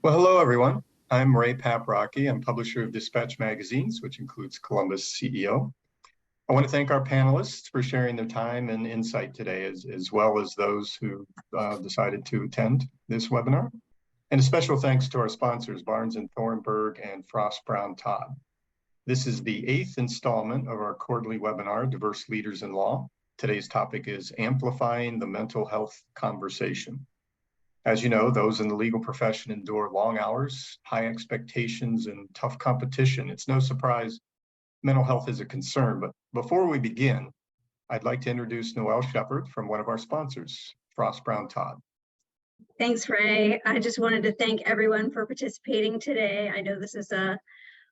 Well, hello, everyone. I'm Ray Paprocki. I'm publisher of Dispatch Magazines, which includes Columbus CEO. I want to thank our panelists for sharing their time and insight today, as well as those who decided to attend this webinar. And a special thanks to our sponsors, Barnes & Thornburg and Frost Brown Todd. This is the 8th installment of our quarterly webinar, Diverse Leaders in Law. Today's topic is Amplifying the Mental Health Conversation. As you know, those in the legal profession endure long hours, high expectations, and tough competition. It's no surprise mental health is a concern. But before we begin, I'd like to introduce Noelle Shepard from one of our sponsors, Frost Brown Todd. Thanks, Ray. I just wanted to thank everyone for participating today. I know this is a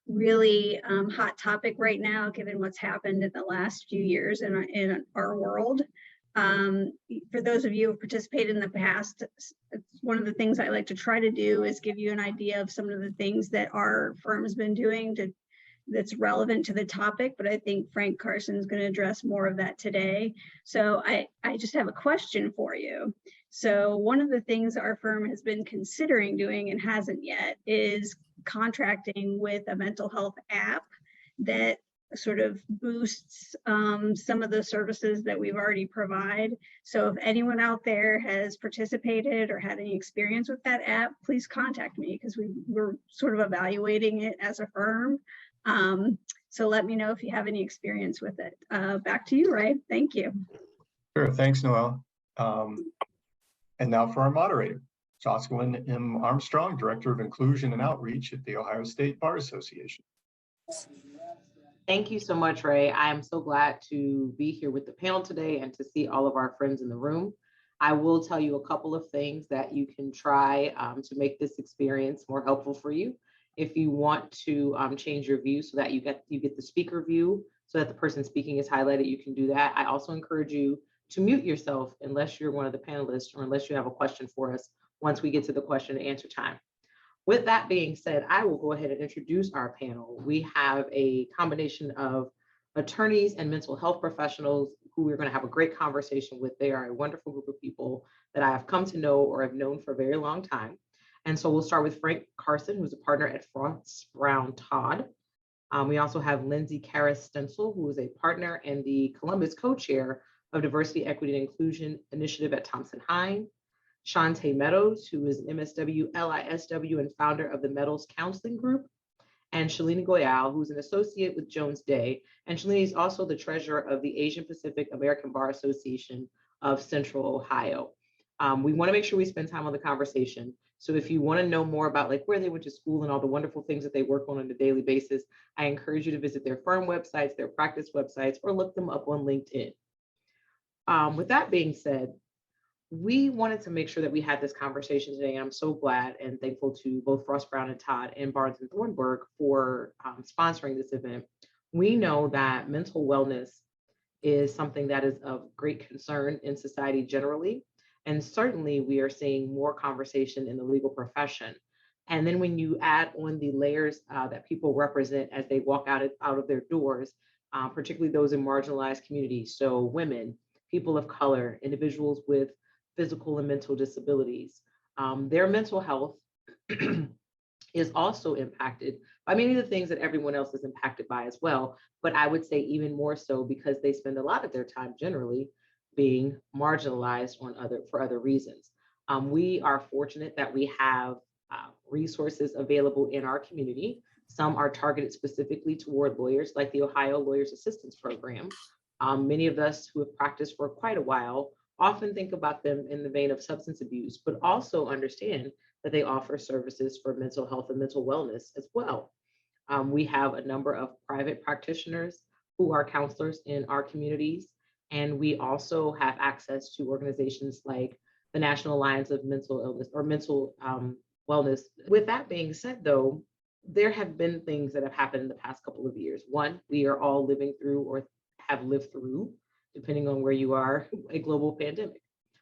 really hot topic right now, given what's happened in the last few years in our world. For those of you who have participated in the past, one of the things I like to try to do is give you an idea of some of the things that our firm's been doing that's relevant to the topic, but I think Frank Carson is going to address more of that today. So I just have a question for you. So one of the things our firm has been considering doing and hasn't yet is contracting with a mental health app that sort of boosts some of the services that we've already provide. So if anyone out there has participated or had any experience with that app, please contact me because we're sort of evaluating it as a firm. So let me know if you have any experience with it. Back to you, Ray. Thank you. Sure, thanks, Noelle. And now for our moderator, Jocelyn M. Armstrong, Director of Inclusion and Outreach at the Ohio State Bar Association. Thank you so much, Ray. I am so glad to be here with the panel today and to see all of our friends in the room. I will tell you a couple of things that you can try to make this experience more helpful for you. If you want to change your view so that you get the speaker view so that the person speaking is highlighted, you can do that. I also encourage you to mute yourself unless you're one of the panelists or unless you have a question for us once we get to the question and answer time. With that being said, I will go ahead and introduce our panel. We have a combination of attorneys and mental health professionals who we're going to have a great conversation with. They are a wonderful group of people that I have come to know or have known for a very long time. And so we'll start with Frank Carson, who's a partner at Frost Brown Todd. We also have Lindsay Karras-Stencil, who is a partner and the Columbus co-chair of Diversity, Equity, and Inclusion Initiative at Thompson-Hein. Shantae Meadows, who is an MSW, LISW, and founder of the Meadows Counseling Group, and Shalini Goyal, who's an associate with Jones Day. And Shalini is also the treasurer of the Asian Pacific American Bar Association of Central Ohio. We want to make sure we spend time on the conversation. So if you want to know more about like where they went to school and all the wonderful things that they work on a daily basis, I encourage you to visit their firm websites, their practice websites, or look them up on LinkedIn. With that being said, we wanted to make sure that we had this conversation today, and I'm so glad and thankful to both Frost Brown and Todd and Barnes & Thornburg for sponsoring this event. We know that mental wellness is something that is of great concern in society generally, and certainly we are seeing more conversation in the legal profession. And then when you add on the layers that people represent as they walk out of their doors, particularly those in marginalized communities, so women, people of color, individuals with physical and mental disabilities. Their mental health is also impacted by many of the things that everyone else is impacted by as well, but I would say even more so because they spend a lot of their time generally being marginalized for other reasons. We are fortunate that we have resources available in our community. Some are targeted specifically toward lawyers, like the Ohio Lawyers Assistance Program. Many of us who have practiced for quite a while often think about them in the vein of substance abuse, but also understand that they offer services for mental health and mental wellness as well. We have a number of private practitioners who are counselors in our communities, and we also have access to organizations like the National Alliance of Mental Illness or Mental Wellness. With that being said, though, there have been things that have happened in the past couple of years. One, we are all living through or have lived through, depending on where you are, a global pandemic.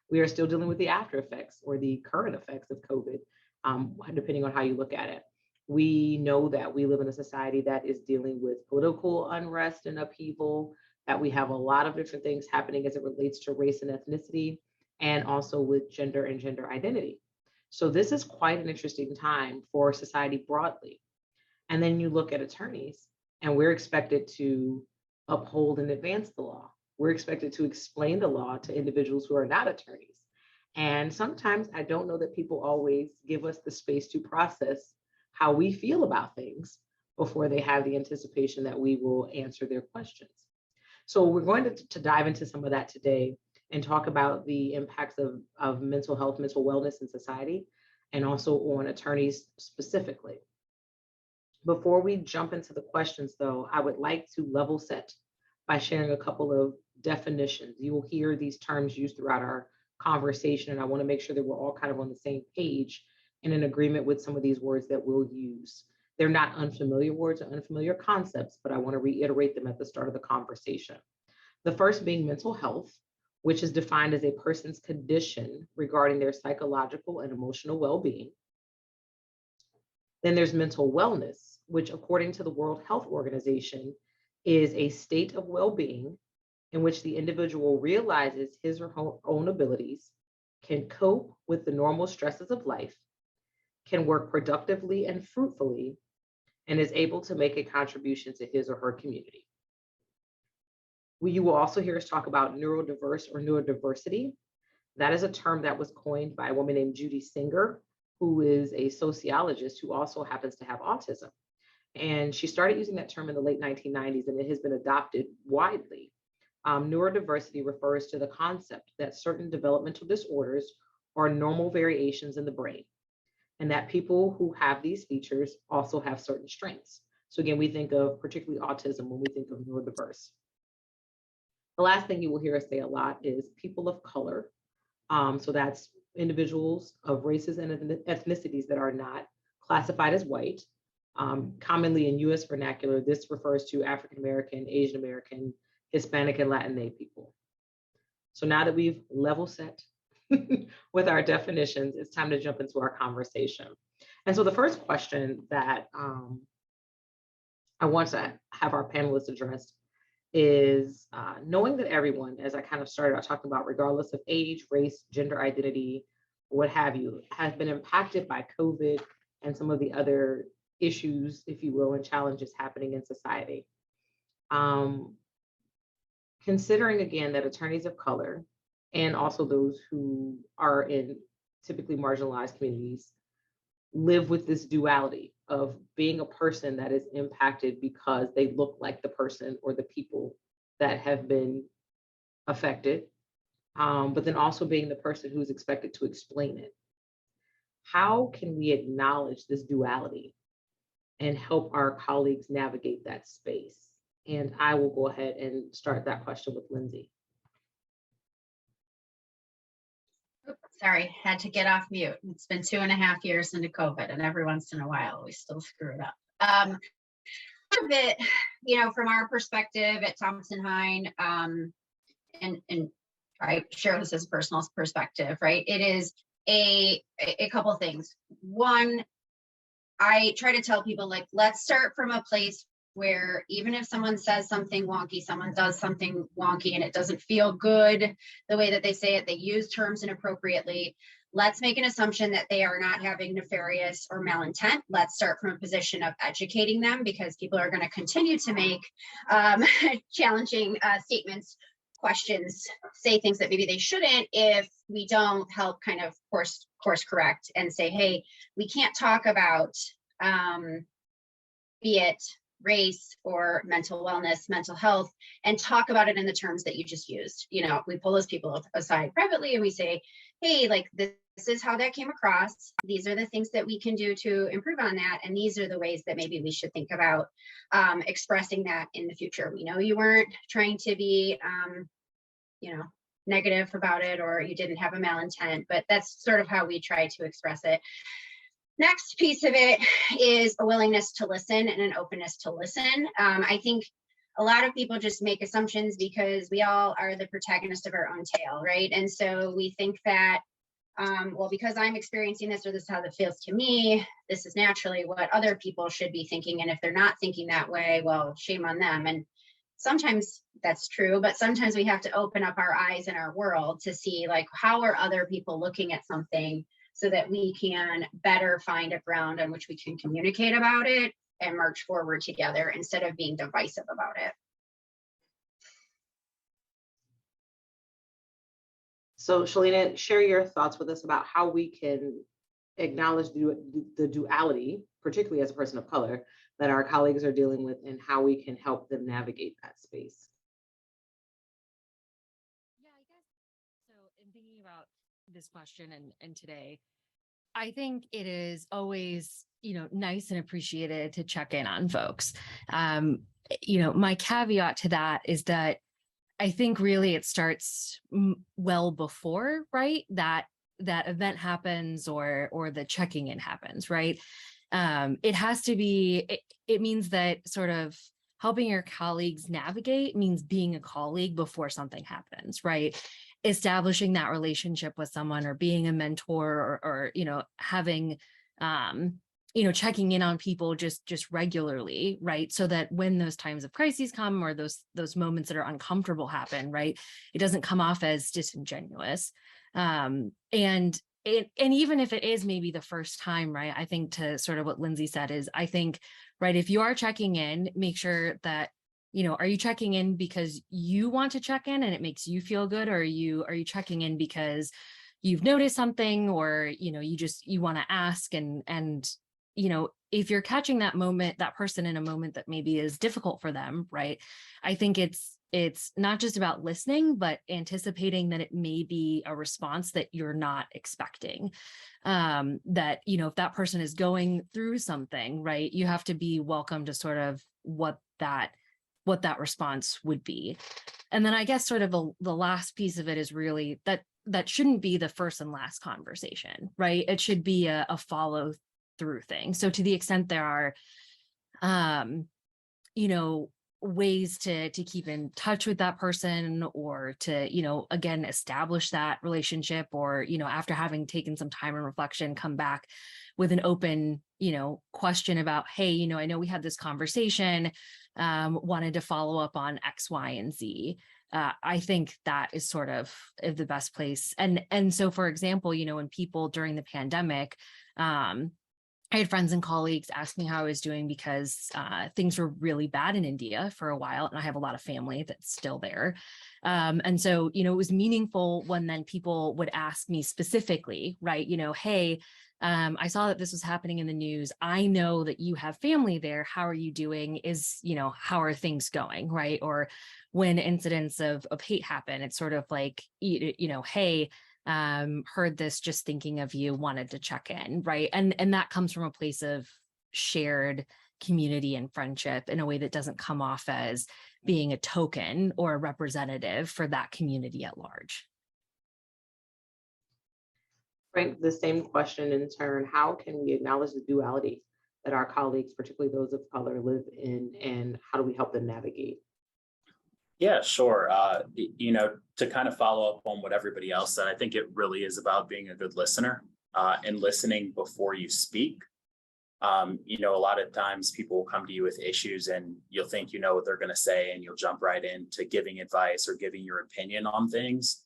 We are still dealing with the after effects or the current effects of COVID, depending on how you look at it. We know that we live in a society that is dealing with political unrest and upheaval, that we have a lot of different things happening as it relates to race and ethnicity, and also with gender and gender identity. So this is quite an interesting time for society broadly. And then you look at attorneys, and we're expected to uphold and advance the law. We're expected to explain the law to individuals who are not attorneys. And sometimes I don't know that people always give us the space to process how we feel about things before they have the anticipation that we will answer their questions. So we're going to dive into some of that today and talk about the impacts of mental health, mental wellness in society, and also on attorneys specifically. Before we jump into the questions, though, I would like to level set by sharing a couple of definitions. You will hear these terms used throughout our conversation, and I want to make sure that we're all kind of on the same page and in agreement with some of these words that we'll use. They're not unfamiliar words or unfamiliar concepts, but I want to reiterate them at the start of the conversation. The first being mental health, which is defined as a person's condition regarding their psychological and emotional well-being. Then there's mental wellness, which according to the World Health Organization is a state of well-being in which the individual realizes his or her own abilities, can cope with the normal stresses of life, can work productively and fruitfully, and is able to make a contribution to his or her community. You will also hear us talk about neurodiverse or neurodiversity. That is a term that was coined by a woman named Judy Singer, who is a sociologist who also happens to have autism. And she started using that term in the late 1990s, and it has been adopted widely. Neurodiversity refers to the concept that certain developmental disorders are normal variations in the brain, and that people who have these features also have certain strengths. So again, we think of particularly autism when we think of neurodiverse. The last thing you will hear us say a lot is people of color. So that's individuals of races and ethnicities that are not classified as white. Commonly in US vernacular, this refers to African American, Asian American, Hispanic, and Latin people. So now that we've level set with our definitions, it's time to jump into our conversation. And so the first question that I want to have our panelists address is knowing that everyone, as I kind of started out talking about, regardless of age, race, gender identity, what have you, has been impacted by COVID and some of the other issues, if you will, and challenges happening in society. Considering again that attorneys of color and also those who are in typically marginalized communities live with this duality of being a person that is impacted because they look like the person or the people that have been affected, but then also being the person who's expected to explain it. How can we acknowledge this duality and help our colleagues navigate that space? And I will go ahead and start that question with Lindsay. Sorry, had to get off mute. It's been 2.5 years into COVID, and every once in a while we still screw it up. Part of it, from our perspective at Thompson-Hein, and I share this as a personal perspective, right? It is a couple of things. One, I try to tell people, like, let's start from a place where even if someone says something wonky, someone does something wonky and it doesn't feel good the way that they say it, they use terms inappropriately, let's make an assumption that they are not having nefarious or malintent. Let's start from a position of educating them, because people are going to continue to make challenging statements, questions, say things that maybe they shouldn't if we don't help kind of course correct and say, hey, we can't talk about be it race or mental wellness, mental health, and talk about it in the terms that you just used. We pull those people aside privately and we say, hey, like, this is how that came across. These are the things that we can do to improve on that. And these are the ways that maybe we should think about expressing that in the future. We know you weren't trying to be, negative about it, or you didn't have a malintent, but that's sort of how we try to express it. Next piece of it is a willingness to listen and an openness to listen. I think a lot of people just make assumptions because we all are the protagonist of our own tale, right? And so we think that, well, because I'm experiencing this, or this is how it feels to me, this is naturally what other people should be thinking. And if they're not thinking that way, well, shame on them. And sometimes that's true, but sometimes we have to open up our eyes in our world to see, like, how are other people looking at something so that we can better find a ground on which we can communicate about it and march forward together instead of being divisive about it. So Shalina, share your thoughts with us about how we can acknowledge the duality, particularly as a person of color, that our colleagues are dealing with, and how we can help them navigate that space. Yeah, I guess so. In thinking about this question and today, I think it is always, nice and appreciated to check in on folks. My caveat to that is that I think really it starts well before, right? That event happens or the checking in happens, right? It has to be, it means that sort of helping your colleagues navigate means being a colleague before something happens, right? Establishing that relationship with someone, or being a mentor, or having, checking in on people just regularly, right? So that when those times of crises come, or those moments that are uncomfortable happen, right, it doesn't come off as disingenuous. And even if it is maybe the first time, right, I think to sort of what Lindsay said is, I think, right, if you are checking in, make sure that, are you checking in because you want to check in and it makes you feel good? Or are you checking in because you've noticed something, or, you want to ask, and if you're catching that person in a moment that maybe is difficult for them, right? I think it's not just about listening, but anticipating that it may be a response that you're not expecting. That, if that person is going through something, right, you have to be welcome to sort of what that response would be. And then I guess sort of the last piece of it is really that shouldn't be the first and last conversation, right? It should be a follow through thing. So to the extent there are, ways to keep in touch with that person, or to, again, establish that relationship, or, after having taken some time and reflection, come back with an open, question about, hey, I know we had this conversation, wanted to follow up on X, Y, and Z. I think that is sort of the best place. And so, for example, when people during the pandemic, I had friends and colleagues ask me how I was doing, because things were really bad in India for a while, and I have a lot of family that's still there. And so, it was meaningful when then people would ask me specifically, right, hey, I saw that this was happening in the news. I know that you have family there. How are you doing? How are things going, right? Or when incidents of hate happen, it's sort of like, hey, heard this, just thinking of you, wanted to check in, right? And that comes from a place of shared community and friendship in a way that doesn't come off as being a token or a representative for that community at large. Frank, the same question in turn: how can we acknowledge the duality that our colleagues, particularly those of color, live in, and how do we help them navigate? Yeah, sure. To kind of follow up on what everybody else said, I think it really is about being a good listener and listening before you speak. A lot of times people will come to you with issues and you'll think you know what they're going to say, and you'll jump right into giving advice or giving your opinion on things.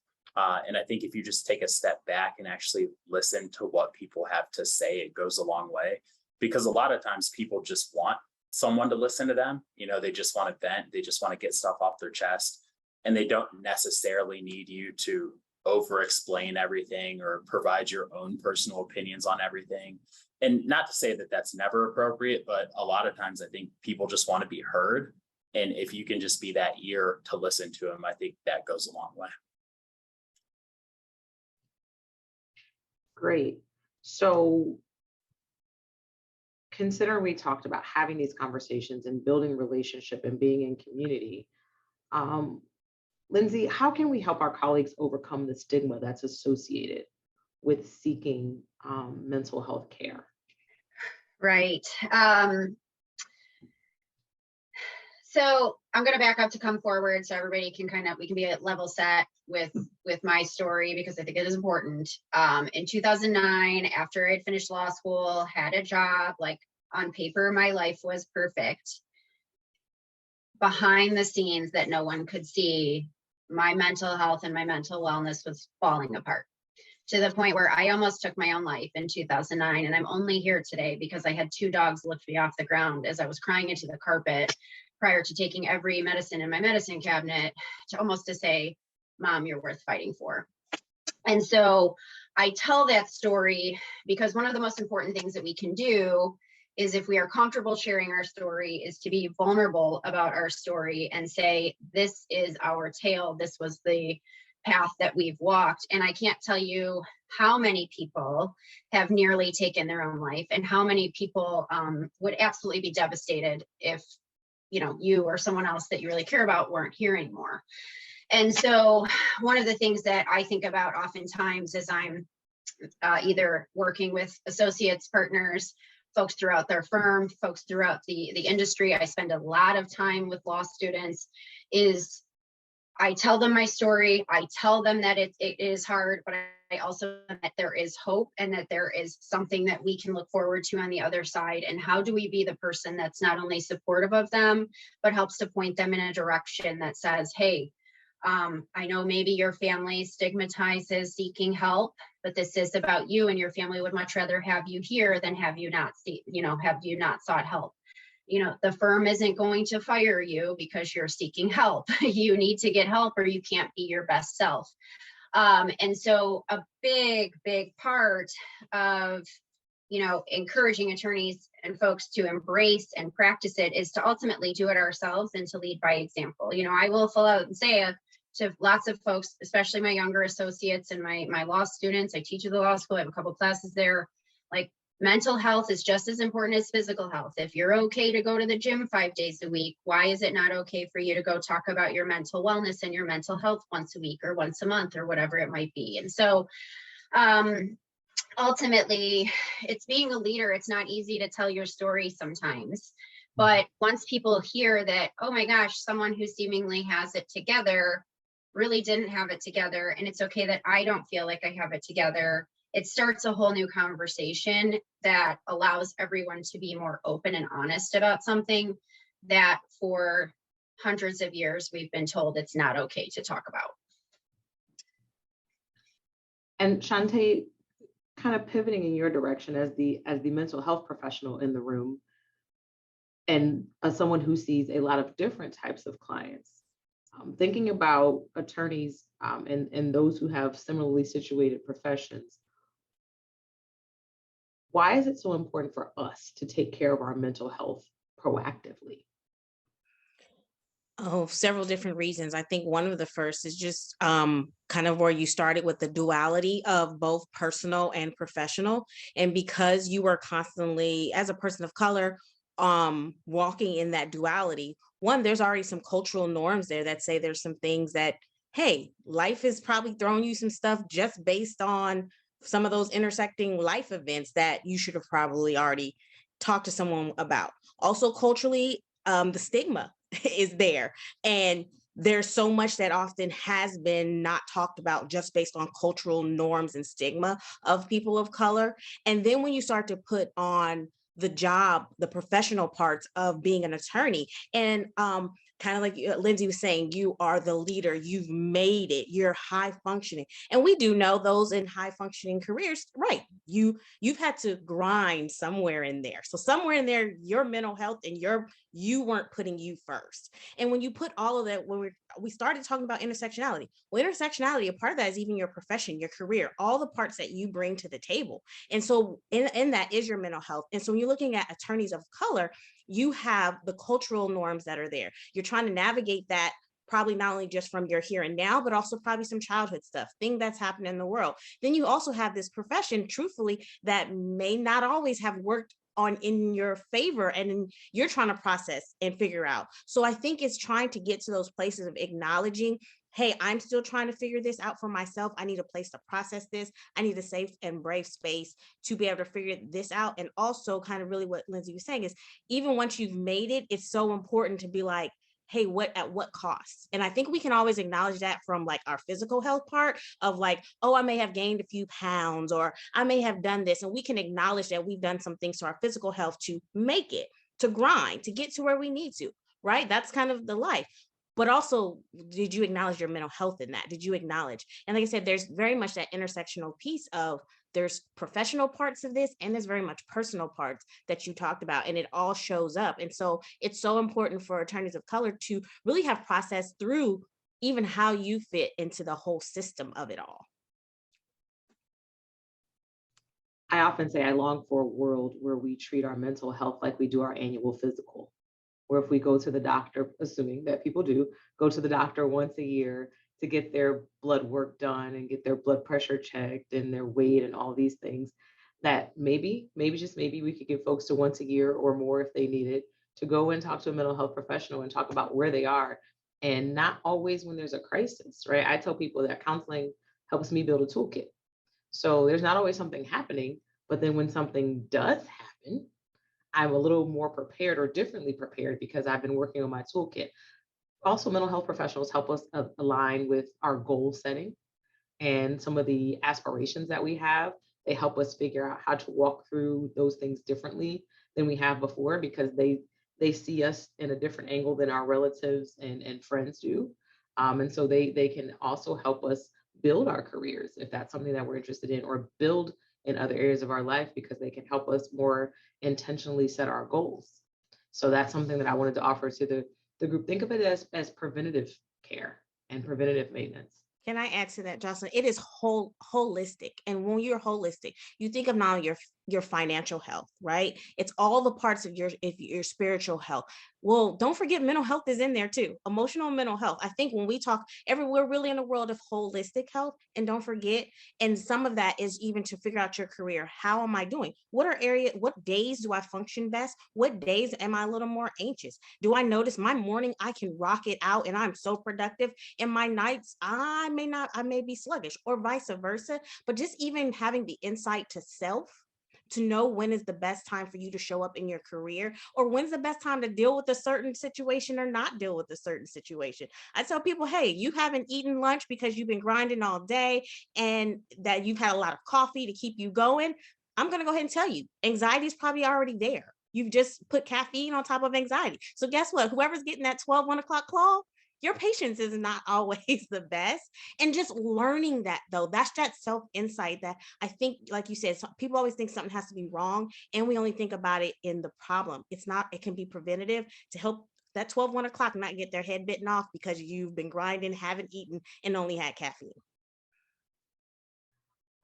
And I think if you just take a step back and actually listen to what people have to say, it goes a long way, because a lot of times people just want someone to listen to them. They just want to vent. They just want to get stuff off their chest, and they don't necessarily need you to over explain everything or provide your own personal opinions on everything. And not to say that that's never appropriate, but a lot of times I think people just want to be heard. And if you can just be that ear to listen to them, I think that goes a long way. Great. So considering we talked about having these conversations and building relationship and being in community, Lindsay, how can we help our colleagues overcome the stigma that's associated with seeking mental health care? Right. So I'm going to back up to come forward so everybody can we can be at level set with my story, because I think it is important. In 2009, after I'd finished law school, had a job, like on paper, my life was perfect. Behind the scenes that no one could see, my mental health and my mental wellness was falling apart. to the point where I almost took my own life in 2009. And I'm only here today because I had 2 dogs lift me off the ground as I was crying into the carpet prior to taking every medicine in my medicine cabinet to say, Mom, you're worth fighting for. And so I tell that story because one of the most important things that we can do is, if we are comfortable sharing our story, is to be vulnerable about our story and say, this is our tale. This was the path that we've walked. And I can't tell you how many people have nearly taken their own life, and how many people would absolutely be devastated if, you or someone else that you really care about weren't here anymore. And so one of the things that I think about oftentimes as I'm either working with associates, partners, folks throughout their firm, folks throughout the industry, I spend a lot of time with law students, is I tell them my story. I tell them that it is hard, but I also that there is hope and that there is something that we can look forward to on the other side. And how do we be the person that's not only supportive of them, but helps to point them in a direction that says, hey, I know maybe your family stigmatizes seeking help, but this is about you, and your family would much rather have you here than have you not sought help. The firm isn't going to fire you because you're seeking help. You need to get help or you can't be your best self. And so a big part of, encouraging attorneys and folks to embrace and practice it is to ultimately do it ourselves and to lead by example. I will full out and say to lots of folks, especially my younger associates and my law students, I teach at the law school, I have a couple classes there, like, mental health is just as important as physical health. If you're okay to go to the gym 5 days a week, why is it not okay for you to go talk about your mental wellness and your mental health once a week or once a month or whatever it might be? And so ultimately, it's being a leader. It's not easy to tell your story sometimes. But once people hear that, oh my gosh, someone who seemingly has it together really didn't have it together, and it's okay that I don't feel like I have it together, it starts a whole new conversation that allows everyone to be more open and honest about something that for hundreds of years we've been told it's not okay to talk about. And Shantae, kind of pivoting in your direction as the mental health professional in the room, and as someone who sees a lot of different types of clients, thinking about attorneys and those who have similarly situated professions, why is it so important for us to take care of our mental health proactively? Oh, several different reasons. I think one of the first is just kind of where you started with the duality of both personal and professional. And because you are constantly, as a person of color, walking in that duality, one, there's already some cultural norms there that say there's some things that, hey, life is probably throwing you some stuff just based on some of those intersecting life events that you should have probably already talked to someone about. Also, culturally, the stigma is there. And there's so much that often has been not talked about just based on cultural norms and stigma of people of color. And then when you start to put on the job, the professional parts of being an attorney, and kind of like Lindsay was saying, you are the leader, you've made it, you're high functioning. And we do know those in high functioning careers, right? You've had to grind somewhere in there. So somewhere in there, your mental health and you weren't putting you first. And when you put all of that, when we started talking about intersectionality, well, intersectionality, a part of that is even your profession, your career, all the parts that you bring to the table. And so in that is your mental health. And so when you're looking at attorneys of color, you have the cultural norms that are there. You're trying to navigate that, probably not only just from your here and now, but also probably some childhood stuff, thing that's happened in the world. Then you also have this profession, truthfully, that may not always have worked on in your favor, and you're trying to process and figure out. So I think it's trying to get to those places of acknowledging, hey, I'm still trying to figure this out for myself. I need a place to process this. I need a safe and brave space to be able to figure this out. And also kind of really what Lindsay was saying is, even once you've made it, it's so important to be like, hey, at what cost? And I think we can always acknowledge that from like our physical health part of like, oh, I may have gained a few pounds, or I may have done this. And we can acknowledge that we've done some things to our physical health to make it, to grind, to get to where we need to, right? That's kind of the life. but also, did you acknowledge your mental health in that? Did you acknowledge? And like I said, there's very much that intersectional piece of there's professional parts of this and there's very much personal parts that you talked about, and it all shows up. And so it's so important for attorneys of color to really have processed through even how you fit into the whole system of it all. I often say I long for a world where we treat our mental health like we do our annual physical, where if we go to the doctor, assuming that people do, go to the doctor once a year to get their blood work done and get their blood pressure checked and their weight and all these things, that maybe just maybe we could get folks to once a year or more if they need it to go and talk to a mental health professional and talk about where they are, and not always when there's a crisis, right? I tell people that counseling helps me build a toolkit. So there's not always something happening, but then when something does happen, I'm a little more prepared or differently prepared because I've been working on my toolkit. Also, mental health professionals help us align with our goal setting and some of the aspirations that we have. They help us figure out how to walk through those things differently than we have before, because they see us in a different angle than our relatives and friends do. And so they can also help us build our careers if that's something that we're interested in, or build in other areas of our life, because they can help us more intentionally set our goals. So that's something that I wanted to offer to the group. Think of it as preventative care and preventative maintenance. Can I add to that, Jocelyn? It is holistic. And when you're holistic, you think of now your financial health, right? It's all the parts of your spiritual health. Well, don't forget mental health is in there too. Emotional and mental health. I think when we talk, we're really in a world of holistic health, and don't forget, and some of that is even to figure out your career. How am I doing? What days do I function best? What days am I a little more anxious? Do I notice my morning, I can rock it out and I'm so productive, and my nights, I may be sluggish, or vice versa. But just even having the insight to self, to know when is the best time for you to show up in your career, or when's the best time to deal with a certain situation or not deal with a certain situation. I tell people, hey, you haven't eaten lunch because you've been grinding all day and that you've had a lot of coffee to keep you going. I'm going to go ahead and tell you, anxiety is probably already there. You've just put caffeine on top of anxiety. So guess what? Whoever's getting that 1 o'clock call, your patience is not always the best. And just learning that, though, that's that self-insight that I think, like you said, people always think something has to be wrong, and we only think about it in the problem. It's not. It can be preventative to help that 1 o'clock not get their head bitten off because you've been grinding, haven't eaten, and only had caffeine.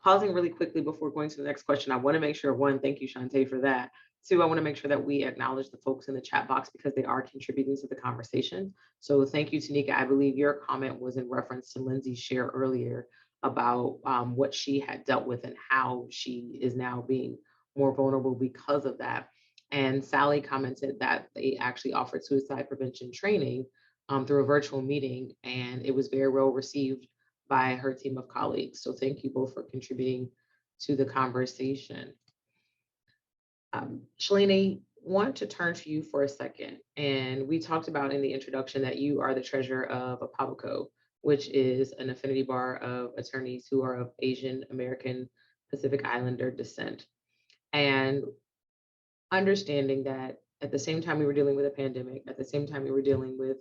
Pausing really quickly before going to the next question, I want to make sure, one, thank you, Shantae, for that. Two, I want to make sure that we acknowledge the folks in the chat box because they are contributing to the conversation. So thank you, Tanika. I believe your comment was in reference to Lindsay's share earlier about what she had dealt with and how she is now being more vulnerable because of that. And Sally commented that they actually offered suicide prevention training through a virtual meeting, and it was very well received by her team of colleagues. So thank you both for contributing to the conversation. Shalini, want to turn to you for a second. And we talked about in the introduction that you are the treasurer of APABCO, which is an affinity bar of attorneys who are of Asian American Pacific Islander descent. And understanding that at the same time we were dealing with a pandemic, at the same time we were dealing with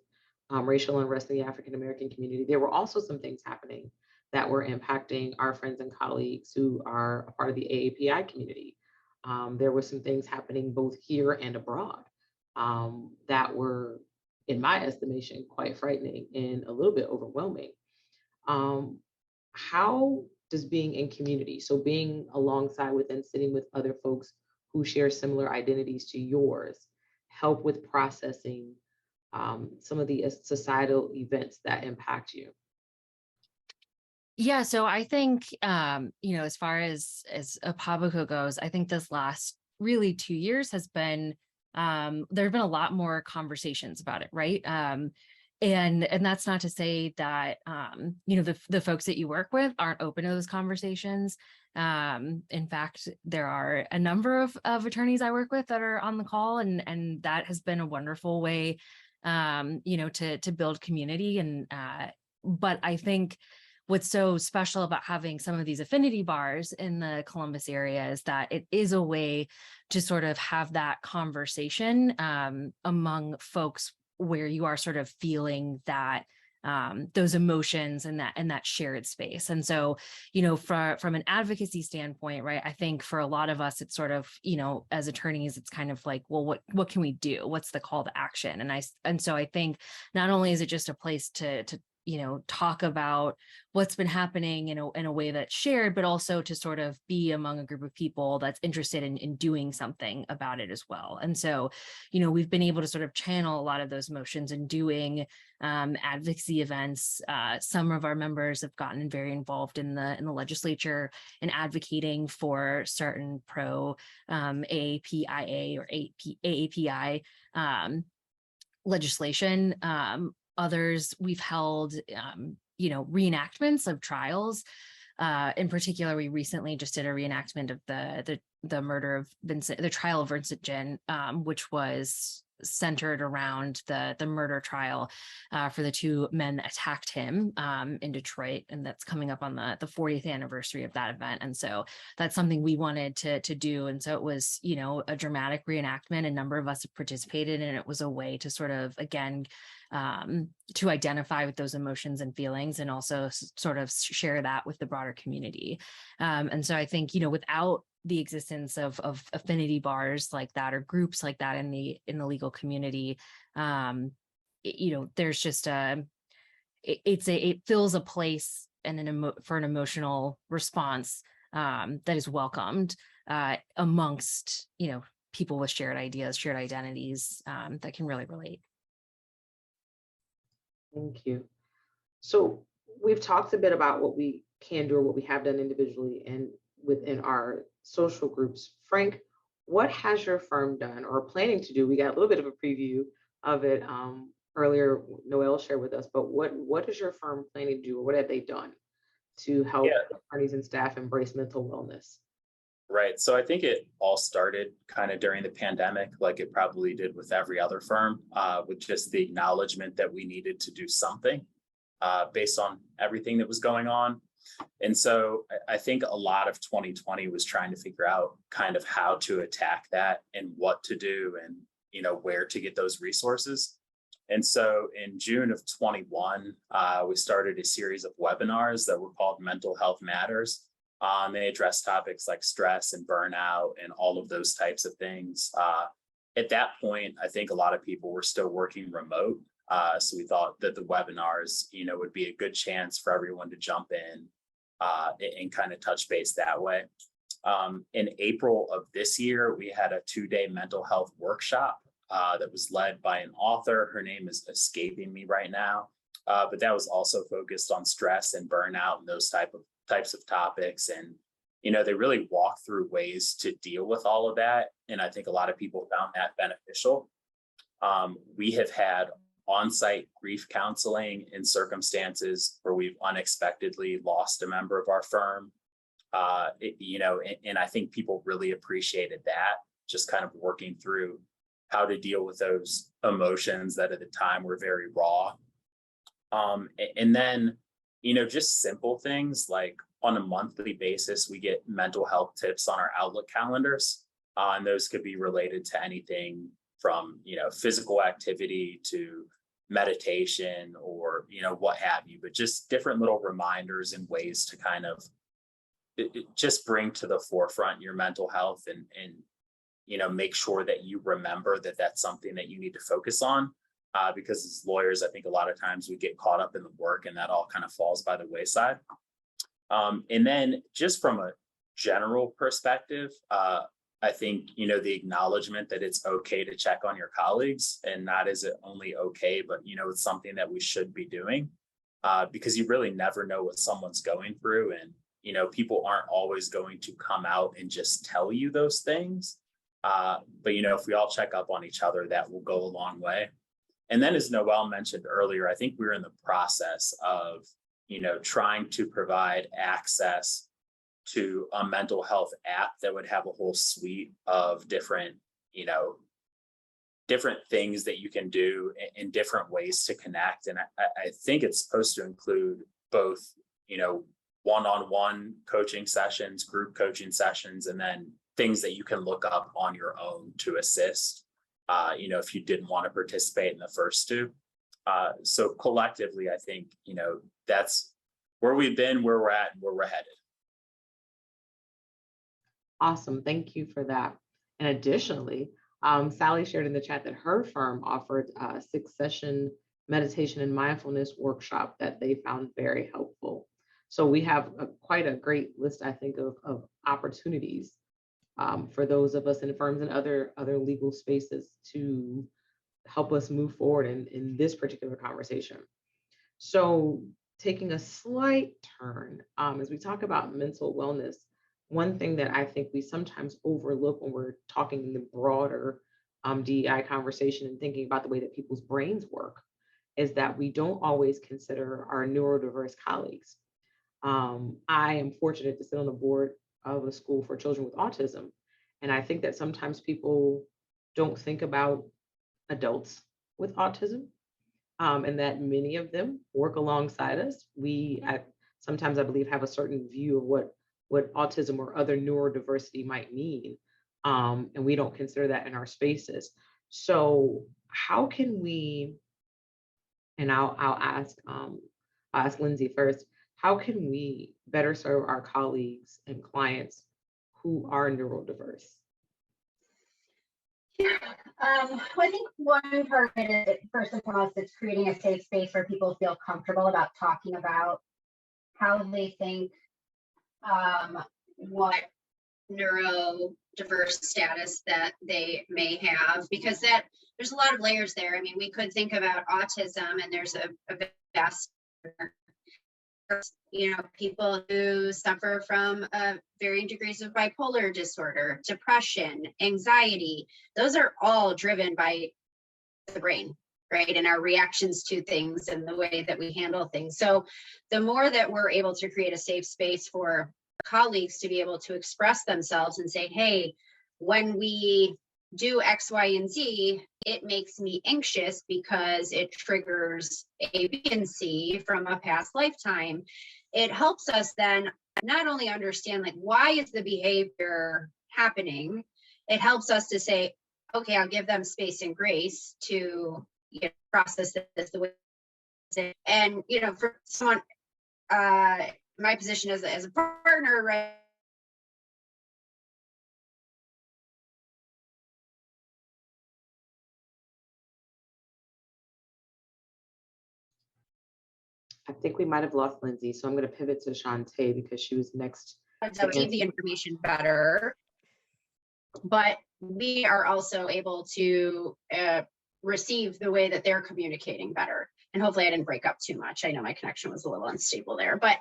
racial unrest in the African American community, there were also some things happening that were impacting our friends and colleagues who are a part of the AAPI community. There were some things happening both here and abroad that were, in my estimation, quite frightening and a little bit overwhelming. How does being in community, so being alongside with and sitting with other folks who share similar identities to yours, help with processing some of the societal events that impact you? Yeah, so I think, as far as APABCO goes, I think this last really 2 years has been, there have been a lot more conversations about it, right? And that's not to say that, the folks that you work with aren't open to those conversations. In fact, there are a number of attorneys I work with that are on the call, and that has been a wonderful way, to build community. And but I think what's so special about having some of these affinity bars in the Columbus area is that it is a way to sort of have that conversation among folks where you are sort of feeling that those emotions and that shared space. And so, from an advocacy standpoint, right, I think for a lot of us, it's sort of, as attorneys, it's kind of like, well, what can we do? What's the call to action? And so I think not only is it just a place to talk about what's been happening in a way that's shared, but also to sort of be among a group of people that's interested in doing something about it as well. And so, we've been able to sort of channel a lot of those emotions and doing advocacy events. Some of our members have gotten very involved in the legislature and advocating for certain pro AAPIA or AAPI legislation. Others, we've held, reenactments of trials. In particular, we recently just did a reenactment of the murder of Vincent, the trial of Vincent Ginn, which was centered around the murder trial for the two men that attacked him in Detroit, and that's coming up on the 40th anniversary of that event. And so that's something we wanted to do. And so it was, a dramatic reenactment. A number of us have participated, and it was a way to sort of, again, to identify with those emotions and feelings, and also sort of share that with the broader community. And so I think, without the existence of affinity bars like that, or groups like that in the legal community, there's just it fills a place and for an emotional response that is welcomed amongst people with shared ideas, shared identities that can really relate. Thank you. So we've talked a bit about what we can do or what we have done individually and within our social groups. Frank, what has your firm done or planning to do? We got a little bit of a preview of it earlier. Noelle shared with us, but what is your firm planning to do, or what have they done to help attorneys and staff embrace mental wellness? Right. So I think it all started kind of during the pandemic, like it probably did with every other firm, with just the acknowledgement that we needed to do something based on everything that was going on. And so I think a lot of 2020 was trying to figure out kind of how to attack that and what to do and, where to get those resources. And so in June of 21, we started a series of webinars that were called Mental Health Matters. They address topics like stress and burnout and all of those types of things. At that point, I think a lot of people were still working remote. So we thought that the webinars, would be a good chance for everyone to jump in and kind of touch base that way. In April of this year, we had a 2-day mental health workshop that was led by an author. Her name is escaping me right now, but that was also focused on stress and burnout and those types of topics. And, they really walk through ways to deal with all of that. And I think a lot of people found that beneficial. We have had on-site grief counseling in circumstances where we've unexpectedly lost a member of our firm. And I think people really appreciated that, just kind of working through how to deal with those emotions that at the time were very raw. And then, just simple things like on a monthly basis, we get mental health tips on our Outlook calendars. And those could be related to anything from, physical activity to meditation or, what have you, but just different little reminders and ways to kind of just bring to the forefront your mental health and make sure that you remember that that's something that you need to focus on. Because as lawyers, I think a lot of times we get caught up in the work and that all kind of falls by the wayside. And then just from a general perspective, I think, the acknowledgement that it's okay to check on your colleagues, and not is it only okay, but, it's something that we should be doing because you really never know what someone's going through. And, people aren't always going to come out and just tell you those things. But, if we all check up on each other, that will go a long way. And then, as Noelle mentioned earlier, I think we're in the process of, trying to provide access to a mental health app that would have a whole suite of different things that you can do in different ways to connect. And I think it's supposed to include both, one-on-one coaching sessions, group coaching sessions, and then things that you can look up on your own to assist. if you didn't want to participate in the first two. So collectively, I think, that's where we've been, where we're at, and where we're headed. Awesome. Thank you for that. And additionally, Sally shared in the chat that her firm offered a 6-session meditation and mindfulness workshop that they found very helpful. So we have quite a great list, I think, of opportunities for those of us in firms and other legal spaces to help us move forward in this particular conversation. So taking a slight turn, as we talk about mental wellness, one thing that I think we sometimes overlook when we're talking in the broader DEI conversation and thinking about the way that people's brains work is that we don't always consider our neurodiverse colleagues. I am fortunate to sit on the board of a school for children with autism. And I think that sometimes people don't think about adults with autism, and that many of them work alongside us. Sometimes I believe have a certain view of what autism or other neurodiversity might mean. And we don't consider that in our spaces. So how can we, and I'll ask Lindsay first, how can we better serve our colleagues and clients who are neurodiverse? I think one part of it is, first and foremost, it's creating a safe space where people feel comfortable about talking about how they think, what neurodiverse status that they may have, because there's a lot of layers there. I mean, we could think about autism, and there's a vast, people who suffer from varying degrees of bipolar disorder, depression, anxiety. Those are all driven by the brain, right? And our reactions to things and the way that we handle things. So the more that we're able to create a safe space for colleagues to be able to express themselves and say, hey, when we do X, Y, and Z, it makes me anxious because it triggers A, B, and C from a past lifetime. It helps us then not only understand, like, why is the behavior happening? It helps us to say, okay, I'll give them space and grace to process this the way. And, for someone, my position as a partner, right? I think we might have lost Lindsay, so I'm going to pivot to Shantae because she was next. To receive the information better, but we are also able to receive the way that they're communicating better. And hopefully I didn't break up too much. I know my connection was a little unstable there, but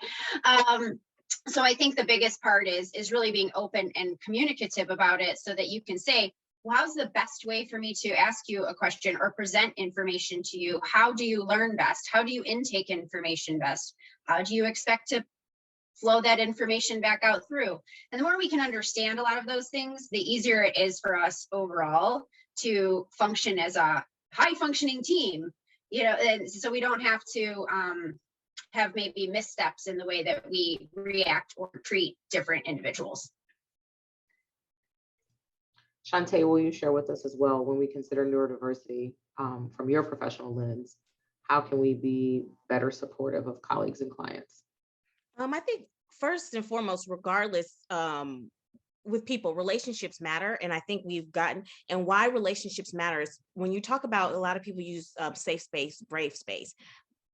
so I think the biggest part is really being open and communicative about it so that you can say, well, how's the best way for me to ask you a question or present information to you? How do you learn best? How do you intake information best? How do you expect to flow that information back out through? And the more we can understand a lot of those things, the easier it is for us overall to function as a high functioning team, and so we don't have to have maybe missteps in the way that we react or treat different individuals. Shantae, will you share with us as well, when we consider neurodiversity from your professional lens, how can we be better supportive of colleagues and clients? I think first and foremost, regardless, with people, relationships matter. And I think we've gotten, and why relationships matter is when you talk about, a lot of people use safe space, brave space.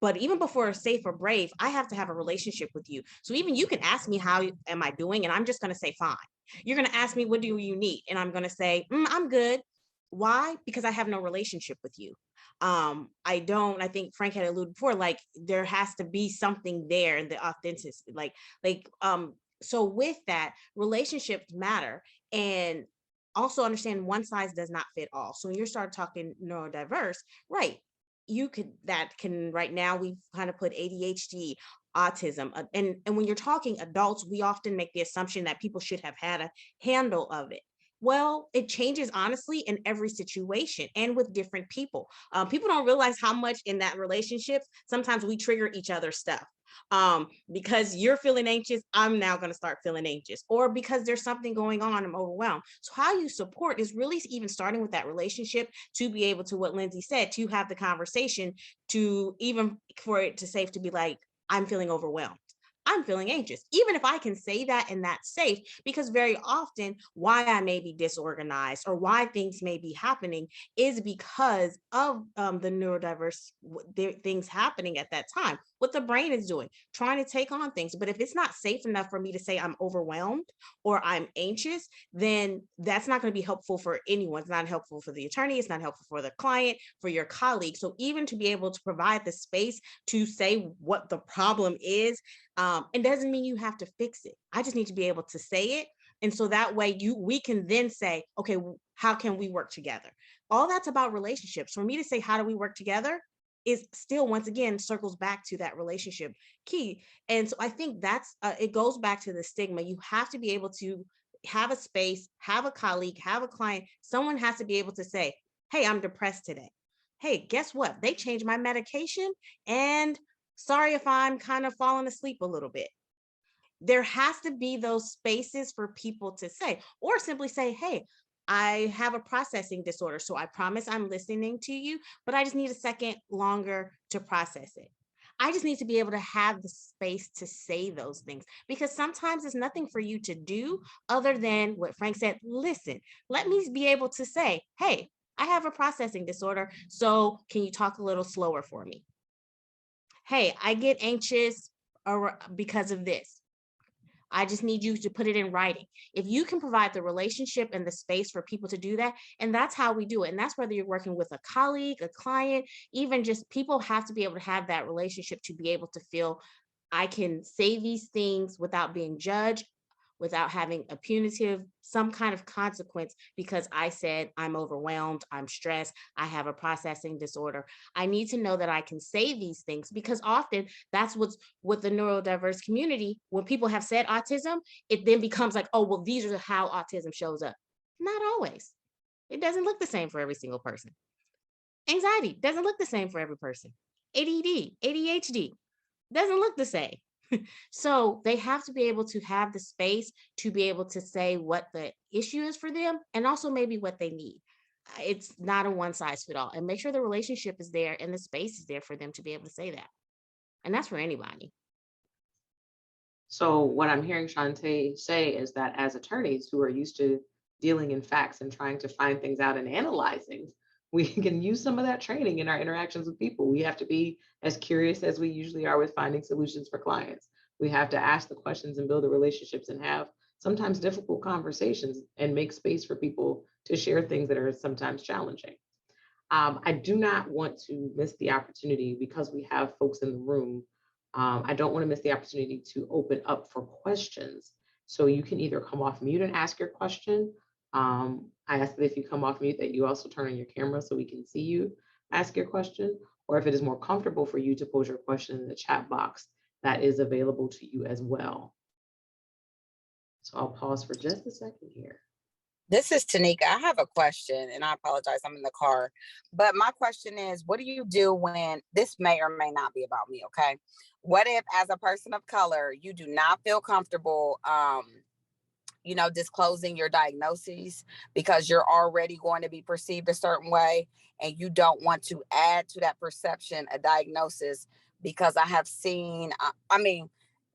But even before safe or brave, I have to have a relationship with you. So even you can ask me, how am I doing? And I'm just going to say, fine. You're going to ask me, what do you need? And I'm going to say, I'm good. Why? Because I have no relationship with you. I think Frank had alluded before, like there has to be something there in the authenticity, so with that, relationships matter, and also understand one size does not fit all. So when you start talking neurodiverse, right, right now we've kind of put ADHD, autism, and when you're talking adults, we often make the assumption that people should have had a handle of it. Well, it changes honestly in every situation and with different people. People don't realize how much in that relationship, sometimes we trigger each other's stuff. Because you're feeling anxious, I'm now going to start feeling anxious, or because there's something going on, I'm overwhelmed. So how you support is really even starting with that relationship to be able to, what Lindsay said, to have the conversation, to even for it to safe to be like, I'm feeling overwhelmed, I'm feeling anxious, even if I can say that and that's safe, because very often why I may be disorganized or why things may be happening is because of the neurodiverse things happening at that time, what the brain is doing, trying to take on things. But if it's not safe enough for me to say I'm overwhelmed or I'm anxious, then that's not going to be helpful for anyone. It's not helpful for the attorney. It's not helpful for the client, for your colleague. So even to be able to provide the space to say what the problem is, it doesn't mean you have to fix it. I just need to be able to say it. And so that way we can then say, okay, how can we work together? All that's about relationships. For me to say, how do we work together, is still, once again, circles back to that relationship key. And so I think that's, it goes back to the stigma. You have to be able to have a space, have a colleague, have a client. Someone has to be able to say, hey, I'm depressed today. Hey, guess what? They changed my medication, and sorry if I'm kind of falling asleep a little bit. There has to be those spaces for people to say, or simply say, hey, I have a processing disorder, so I promise I'm listening to you, but I just need a second longer to process it. I just need to be able to have the space to say those things, because sometimes there's nothing for you to do other than what Frank said, listen, let me be able to say, hey, I have a processing disorder, so can you talk a little slower for me? Hey, I get anxious because of this. I just need you to put it in writing. If you can provide the relationship and the space for people to do that, and that's how we do it. And that's whether you're working with a colleague, a client, even just people have to be able to have that relationship to be able to feel I can say these things without being judged, without having a punitive, some kind of consequence, because I said I'm overwhelmed, I'm stressed, I have a processing disorder. I need to know that I can say these things, because often that's what's with the neurodiverse community. When people have said autism, it then becomes like, oh, well, these are how autism shows up. Not always. It doesn't look the same for every single person. Anxiety doesn't look the same for every person. ADD, ADHD doesn't look the same. So they have to be able to have the space to be able to say what the issue is for them, and also maybe what they need. It's not a one size fit all, and make sure the relationship is there and the space is there for them to be able to say that. And that's for anybody. So what I'm hearing Shantae say is that as attorneys who are used to dealing in facts and trying to find things out and analyzing, we can use some of that training in our interactions with people. We have to be as curious as we usually are with finding solutions for clients. We have to ask the questions and build the relationships and have sometimes difficult conversations and make space for people to share things that are sometimes challenging. I do not want to miss the opportunity, because we have folks in the room. I don't want to miss the opportunity to open up for questions. So you can either come off mute and ask your question. I ask that if you come off mute that you also turn on your camera so we can see you ask your question, or if it is more comfortable for you to pose your question in the chat box, that is available to you as well. So I'll pause for just a second here. This is Tanika. I have a question, and I apologize, I'm in the car. But my question is, what do you do when, this may or may not be about me, okay? What if, as a person of color, you do not feel comfortable disclosing your diagnoses because you're already going to be perceived a certain way, and you don't want to add to that perception a diagnosis? Because I have seen,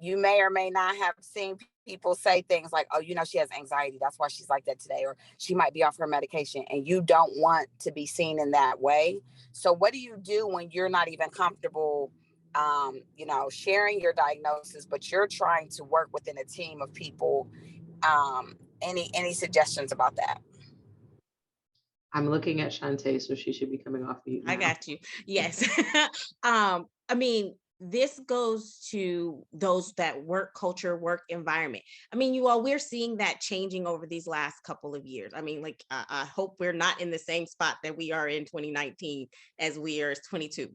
you may or may not have seen people say things like, oh, she has anxiety, that's why she's like that today, or she might be off her medication, and you don't want to be seen in that way. So what do you do when you're not even comfortable sharing your diagnosis, but you're trying to work within a team of people? Any suggestions about that? I'm looking at Shantae, so she should be coming off mute now. I got you. Yes. This goes to those that work culture, work environment. You all, we're seeing that changing over these last couple of years. I hope we're not in the same spot that we are in 2019 as we are 22.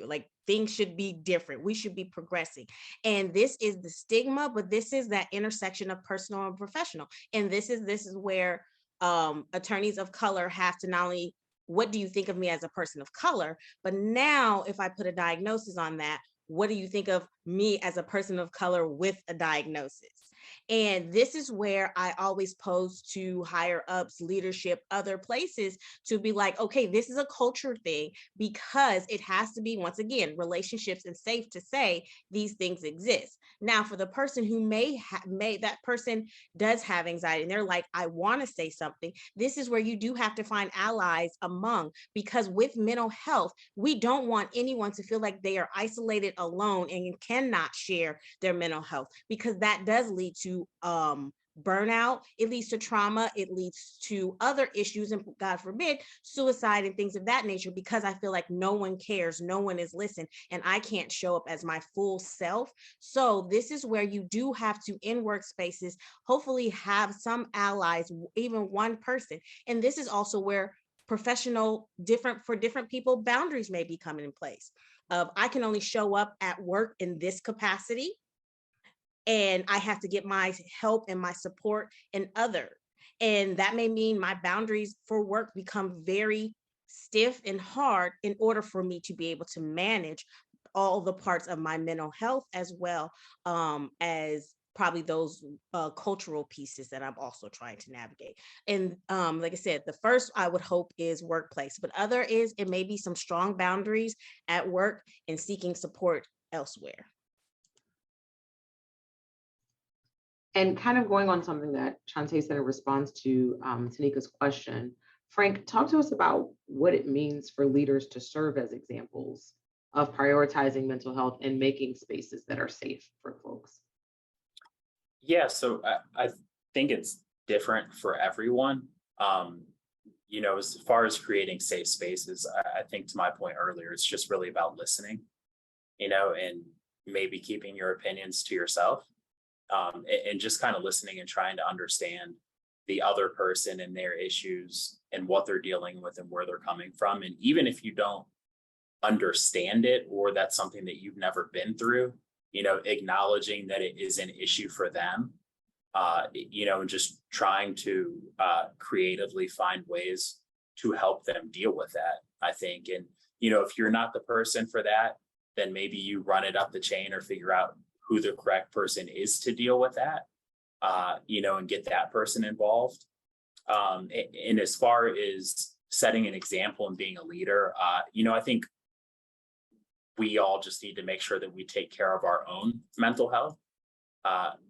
Like, things should be different. We should be progressing. And this is the stigma, but this is that intersection of personal and professional. And this is where attorneys of color have to not only, what do you think of me as a person of color, but now if I put a diagnosis on that, what do you think of me as a person of color with a diagnosis? And this is where I always pose to higher ups, leadership, other places, to be like, okay, this is a culture thing, because it has to be, once again, relationships and safe to say these things exist. Now, for the person who that person does have anxiety and they're like, I want to say something, this is where you do have to find allies among, because with mental health, we don't want anyone to feel like they are isolated, alone, and cannot share their mental health, because that does lead to burnout, it leads to trauma, it leads to other issues, and God forbid, suicide and things of that nature, because I feel like no one cares, no one is listening, and I can't show up as my full self. So this is where you do have to, in workspaces, hopefully have some allies, even one person. And this is also where for different people, boundaries may be coming in place. I can only show up at work in this capacity, and I have to get my help and my support in other. And that may mean my boundaries for work become very stiff and hard in order for me to be able to manage all the parts of my mental health, as well as probably those cultural pieces that I'm also trying to navigate. And like I said, the first I would hope is workplace, but other is, it may be some strong boundaries at work and seeking support elsewhere. And kind of going on something that Shantae said in response to Tanika's question, Frank, talk to us about what it means for leaders to serve as examples of prioritizing mental health and making spaces that are safe for folks. Yeah, so I think it's different for everyone. As far as creating safe spaces, I think, to my point earlier, it's just really about listening, and maybe keeping your opinions to yourself. And just kind of listening and trying to understand the other person and their issues and what they're dealing with and where they're coming from. And even if you don't understand it, or that's something that you've never been through, acknowledging that it is an issue for them, and just trying to creatively find ways to help them deal with that, I think. And, if you're not the person for that, then maybe you run it up the chain or figure out who the correct person is to deal with that, and get that person involved. And as far as setting an example and being a leader, I think we all just need to make sure that we take care of our own mental health,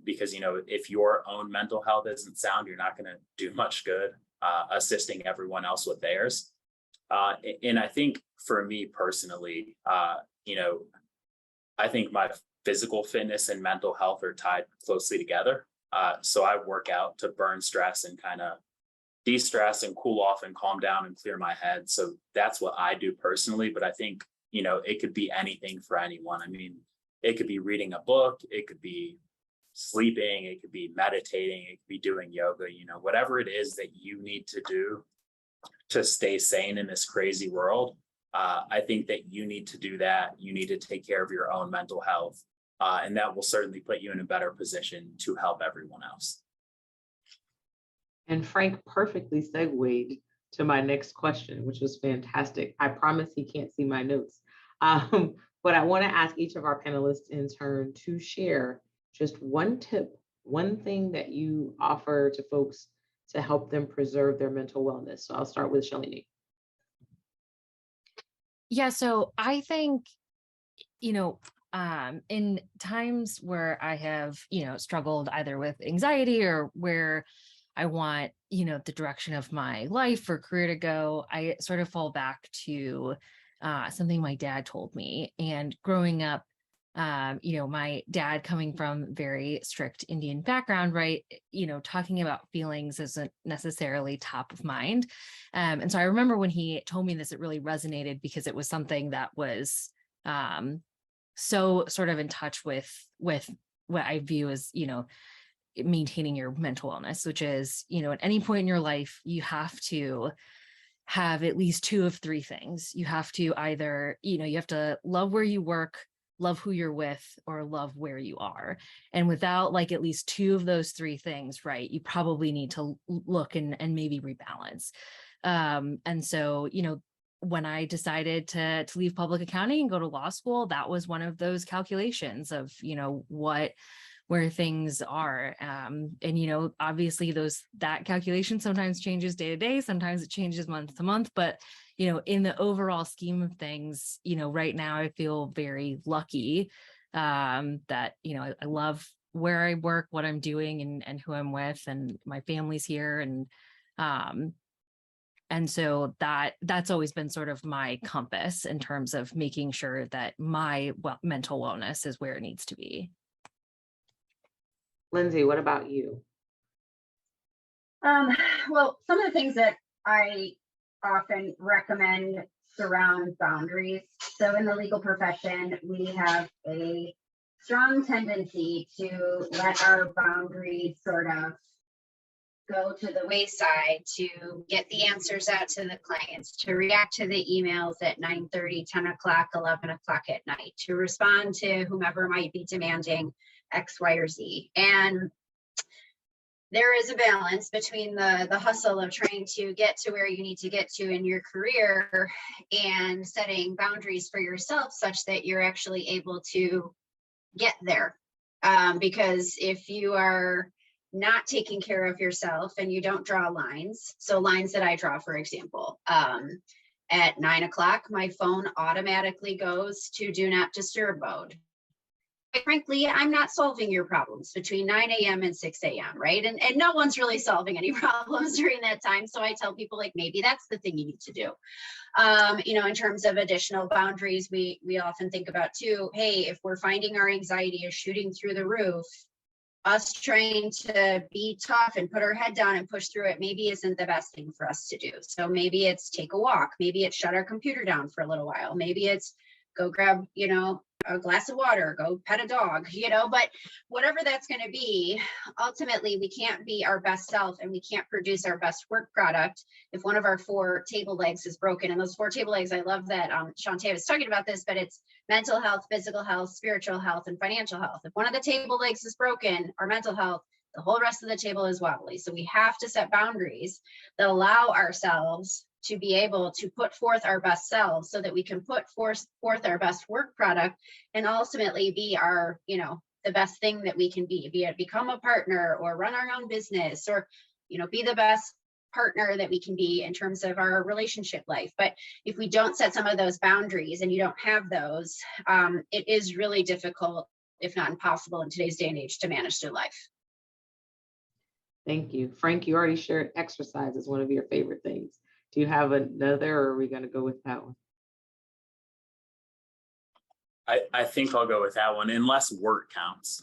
because, if your own mental health isn't sound, you're not going to do much good assisting everyone else with theirs. And I think for me personally, I think my physical fitness and mental health are tied closely together. So I work out to burn stress and kind of de-stress and cool off and calm down and clear my head. So that's what I do personally. But I think, it could be anything for anyone. I mean, it could be reading a book, it could be sleeping, it could be meditating, it could be doing yoga, whatever it is that you need to do to stay sane in this crazy world. I think that you need to do that. You need to take care of your own mental health. And that will certainly put you in a better position to help everyone else. And Frank perfectly segued to my next question, which was fantastic. I promise he can't see my notes. But I want to ask each of our panelists in turn to share just one tip, one thing that you offer to folks to help them preserve their mental wellness. So I'll start with Shalini. Yeah, so I think, in times where I have, struggled either with anxiety or where I want, the direction of my life or career to go, I sort of fall back to something my dad told me. And growing up, my dad coming from very strict Indian background, right? Talking about feelings isn't necessarily top of mind. And so I remember when he told me this, it really resonated because it was something that was so sort of in touch with what I view as, maintaining your mental wellness, which is, at any point in your life, you have to have at least two of three things. You have to either, you have to love where you work, love who you're with, or love where you are. And without like at least two of those three things, right, you probably need to look and maybe rebalance. And so, you know, when I decided to leave public accounting and go to law school, that was one of those calculations of, you know, where things are. And, you know, obviously that calculation sometimes changes day to day, sometimes it changes month to month, but, you know, in the overall scheme of things, you know, right now I feel very lucky that, you know, I love where I work, what I'm doing, and who I'm with, and my family's here. And so that's always been sort of my compass in terms of making sure that my mental wellness is where it needs to be. Lindsay, what about you? Well, some of the things that I often recommend surround boundaries. So in the legal profession, we have a strong tendency to let our boundaries sort of go to the wayside, to get the answers out to the clients, to react to the emails at 9:30, 10 o'clock, 11 o'clock at night, to respond to whomever might be demanding X, Y, or Z. And there is a balance between the hustle of trying to get to where you need to get to in your career and setting boundaries for yourself such that you're actually able to get there. Because if you are not taking care of yourself and you don't draw lines, so lines that I draw, for example, at 9 o'clock, my phone automatically goes to do not disturb mode. Quite frankly, I'm not solving your problems between 9 a.m. and 6 a.m., right? And no one's really solving any problems during that time. So I tell people, like, maybe that's the thing you need to do. You know, in terms of additional boundaries, we often think about too, hey, if we're finding our anxiety is shooting through the roof, us trying to be tough and put our head down and push through it maybe isn't the best thing for us to do. So maybe it's take a walk, maybe it's shut our computer down for a little while, maybe it's go grab, you know, a glass of water, go pet a dog, you know, but whatever that's going to be, ultimately we can't be our best self and we can't produce our best work product if one of our 4 table legs is broken. And those 4 table legs, I love that Shantae was talking about this, but it's mental health, physical health, spiritual health, and financial health. If one of the table legs is broken, our mental health, the whole rest of the table is wobbly. So we have to set boundaries that allow ourselves to be able to put forth our best selves so that we can put forth our best work product and ultimately be our, you know, the best thing that we can be it become a partner or run our own business or, you know, be the best partner that we can be in terms of our relationship life. But if we don't set some of those boundaries and you don't have those, it is really difficult, if not impossible in today's day and age, to manage their life. Thank you. Frank, you already shared exercise as one of your favorite things. Do you have another, or are we going to go with that one? I think I'll go with that one, unless work counts.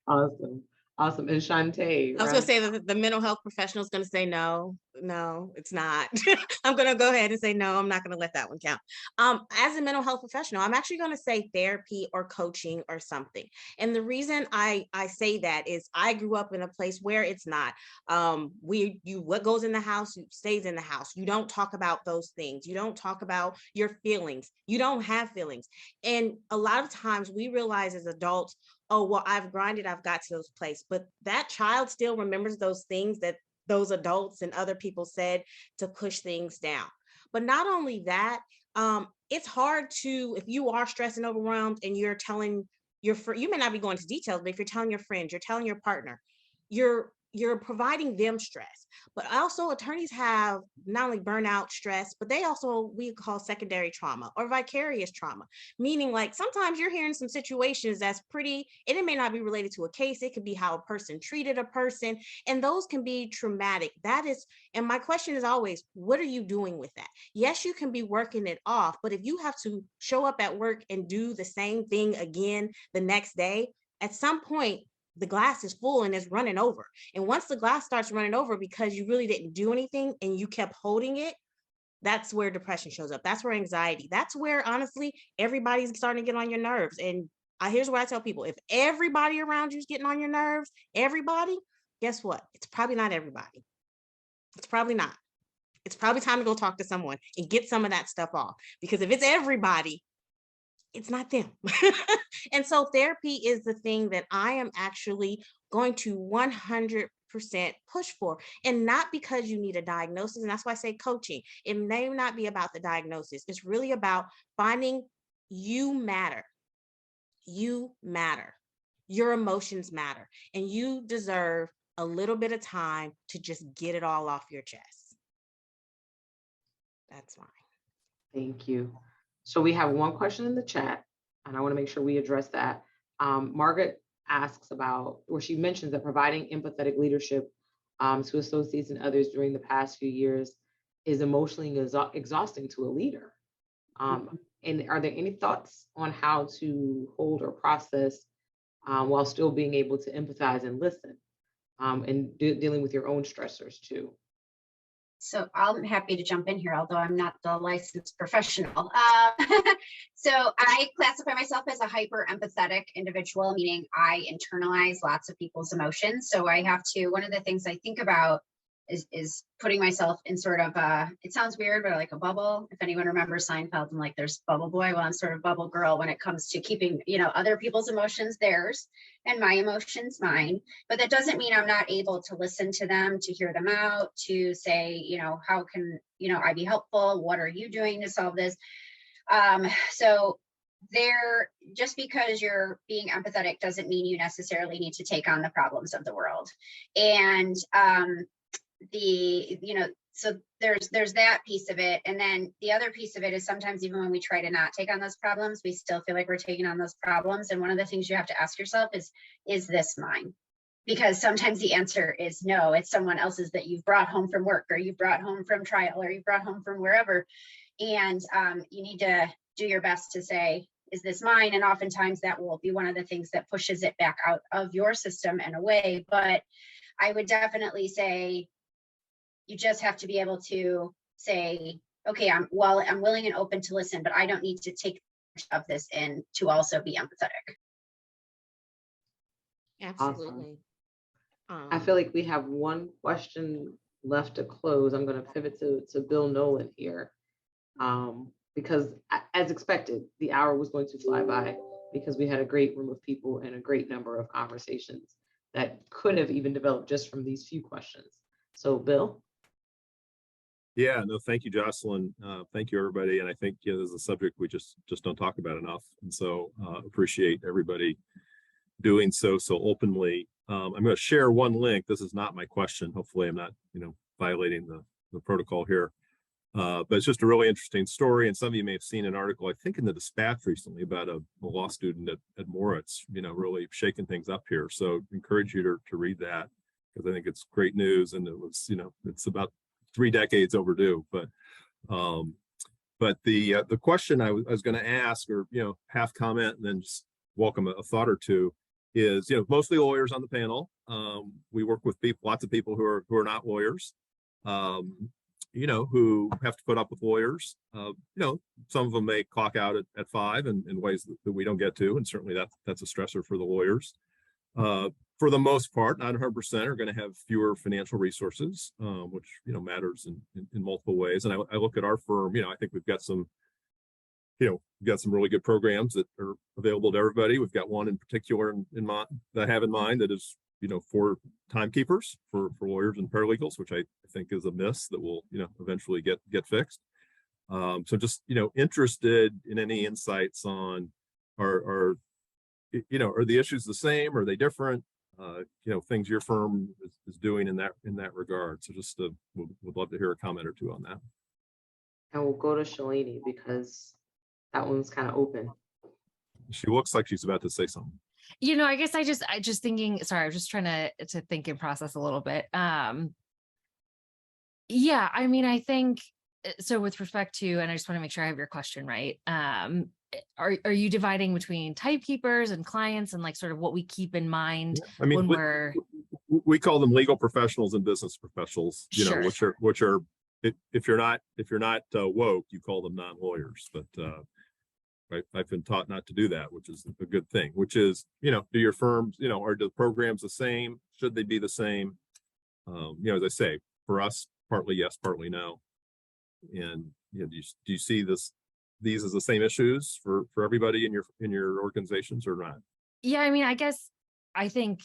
Awesome. Awesome. And Shantae. I was going to say that the mental health professional is going to say no, it's not. I'm going to go ahead and say no, I'm not going to let that one count. As a mental health professional, I'm actually going to say therapy or coaching or something. And the reason I say that is I grew up in a place where it's not. What goes in the house stays in the house. You don't talk about those things. You don't talk about your feelings. You don't have feelings. And a lot of times we realize as adults, oh, well, I've grinded, I've got to those places. But that child still remembers those things that those adults and other people said to push things down. But not only that, it's hard to, if you are stressed and overwhelmed and you're telling your friend, you may not be going to details, but if you're telling your friends, you're telling your partner, you're providing them stress. But also attorneys have not only burnout stress, but they also, we call secondary trauma or vicarious trauma, meaning like sometimes you're hearing some situations that's pretty, and it may not be related to a case. It could be how a person treated a person, and those can be traumatic. That is, and my question is always, what are you doing with that? Yes, you can be working it off, but if you have to show up at work and do the same thing again the next day, at some point, the glass is full and it's running over. And once the glass starts running over because you really didn't do anything and you kept holding it, that's where depression shows up. That's where anxiety, that's where honestly, everybody's starting to get on your nerves. And here's what I tell people, if everybody around you is getting on your nerves, everybody, guess what? It's probably not everybody. It's probably not. It's probably time to go talk to someone and get some of that stuff off. Because if it's everybody, it's not them. And so therapy is the thing that I am actually going to 100% push for. And not because you need a diagnosis. And that's why I say coaching. It may not be about the diagnosis. It's really about finding you matter. You matter. Your emotions matter. And you deserve a little bit of time to just get it all off your chest. That's fine. Thank you. So we have one question in the chat, and I want to make sure we address that. Margaret asks about, or she mentions that providing empathetic leadership to associates and others during the past few years is emotionally exhausting to a leader. And are there any thoughts on how to hold or process while still being able to empathize and listen, and dealing with your own stressors too? So I'm happy to jump in here, although I'm not the licensed professional. So I classify myself as a hyper empathetic individual, meaning I internalize lots of people's emotions. So I have to, one of the things I think about is putting myself in sort of it sounds weird, but like a bubble. If anyone remembers Seinfeld and like there's bubble boy, well, I'm sort of bubble girl when it comes to keeping, other people's emotions theirs and my emotions mine. But that doesn't mean I'm not able to listen to them, to hear them out, to say, how can, I be helpful? What are you doing to solve this? So just because you're being empathetic doesn't mean you necessarily need to take on the problems of the world. And so there's that piece of it. And then the other piece of it is sometimes even when we try to not take on those problems, we still feel like we're taking on those problems. And one of the things you have to ask yourself is this mine? Because sometimes the answer is no, it's someone else's that you've brought home from work, or you've brought home from trial, or you've brought home from wherever. And you need to do your best to say, is this mine? And oftentimes that will be one of the things that pushes it back out of your system in a way. But I would definitely say, you just have to be able to say, okay, I'm willing and open to listen, but I don't need to take of this in to also be empathetic. Absolutely. Awesome. I feel like we have one question left to close. I'm going to pivot to Bill Nolan here, because as expected, the hour was going to fly by because we had a great room of people and a great number of conversations that could have even developed just from these few questions. So Bill? Yeah, no, thank you, Jocelyn. Thank you, everybody. And I think this is a subject we just don't talk about enough. And so appreciate everybody doing so openly. I'm going to share one link. This is not my question. Hopefully I'm not, violating the protocol here. But it's just a really interesting story. And some of you may have seen an article, I think in the Dispatch recently, about a law student at Moritz, really shaking things up here. So encourage you to read that, because I think it's great news. And it was, it's about 3 decades overdue. But the question I was going to ask, or half comment and then just welcome a thought or two, is mostly lawyers on the panel. We work with lots of people who are not lawyers, who have to put up with lawyers. Some of them may clock out at 5 in ways that we don't get to, and certainly that's a stressor for the lawyers. For the most part, not 100% are going to have fewer financial resources, which matters in multiple ways. And I look at our firm. I think we've got some, we've got some really good programs that are available to everybody. We've got one in particular in mind that I have in mind that is for timekeepers for lawyers and paralegals, which I think is a miss that will eventually get fixed. So just interested in any insights on are the issues the same? Are they different? Things your firm is doing in that regard. So just would love to hear a comment or two on that. And we'll go to Shalini because that one's kind of open. She looks like she's about to say something. I guess I just thinking, sorry, I was just trying to think and process a little bit. Yeah, I mean, I think so with respect to, and I just want to make sure I have your question right. Are you dividing between typekeepers and clients and like sort of what we keep in mind? I mean, when we call them legal professionals and business professionals, sure. which are if you're not woke, you call them non-lawyers, but I've been taught not to do that, which is a good thing, which is, do your firms, are the programs the same? Should they be the same? As I say, for us, partly yes, partly no. And do you see these as the same issues for everybody in your organizations or not? Yeah, I mean, I think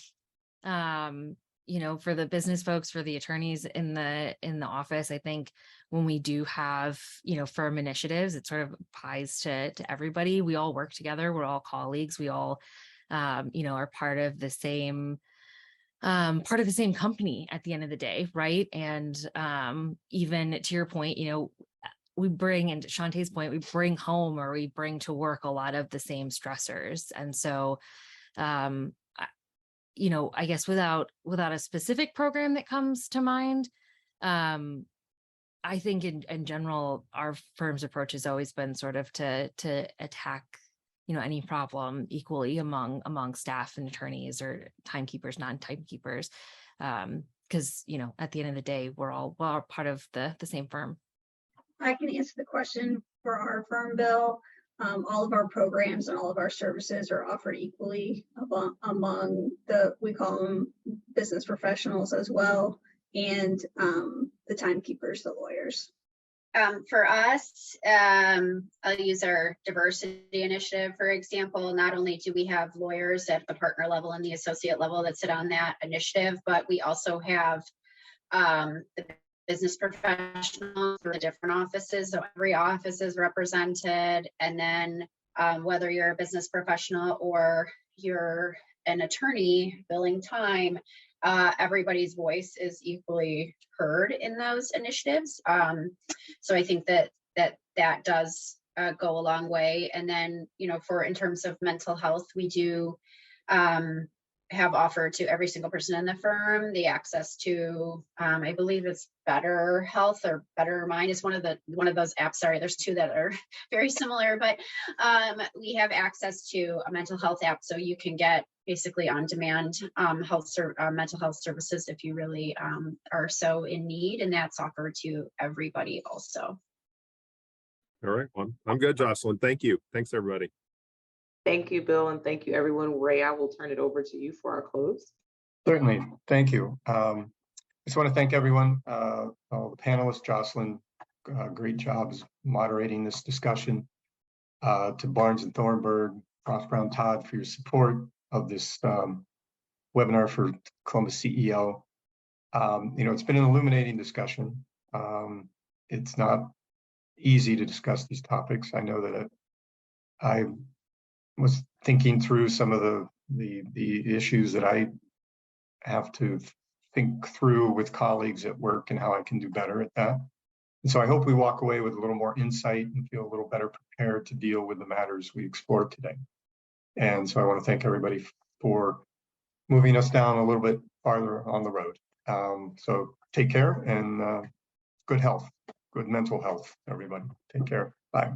for the business folks, for the attorneys in the office, I think when we do have, firm initiatives, it sort of applies to everybody. We all work together. We're all colleagues. We all, are part of the same company at the end of the day. Right. And even to your point, we bring, and Shantae's point, we bring home or we bring to work a lot of the same stressors. And so, I guess without a specific program that comes to mind, I think in general, our firm's approach has always been sort of to attack, any problem equally among staff and attorneys or timekeepers, non-timekeepers, because, at the end of the day, we're all part of the same firm. I can answer the question for our firm, Bill. All of our programs and all of our services are offered equally among we call them business professionals as well, and the timekeepers, the lawyers. For us, I'll use our diversity initiative, for example. Not only do we have lawyers at the partner level and the associate level that sit on that initiative, but we also have the business professionals for the different offices. So every office is represented. And then whether you're a business professional or you're an attorney billing time, everybody's voice is equally heard in those initiatives. So I think that does go a long way. And then, in terms of mental health, we do have offered to every single person in the firm the access to, I believe it's Better Health or Better Mind is one of those apps. Sorry, there's two that are very similar, but we have access to a mental health app, so you can get basically on-demand mental health services if you really are so in need, and that's offered to everybody also. All right, well, I'm good, Jocelyn. Thank you. Thanks, everybody. Thank you, Bill, and thank you, everyone. Ray, I will turn it over to you for our close. Certainly. Thank you. I just want to thank everyone, all the panelists. Jocelyn, great jobs moderating this discussion. To Barnes and Thornburg, Frost Brown, Todd, for your support of this webinar for Columbus CEO. It's been an illuminating discussion. It's not easy to discuss these topics. I know that I was thinking through some of the issues that I have to think through with colleagues at work and how I can do better at that. And so I hope we walk away with a little more insight and feel a little better prepared to deal with the matters we explored today. And so I want to thank everybody for moving us down a little bit farther on the road. So take care and good health, good mental health, everybody. Take care. Bye.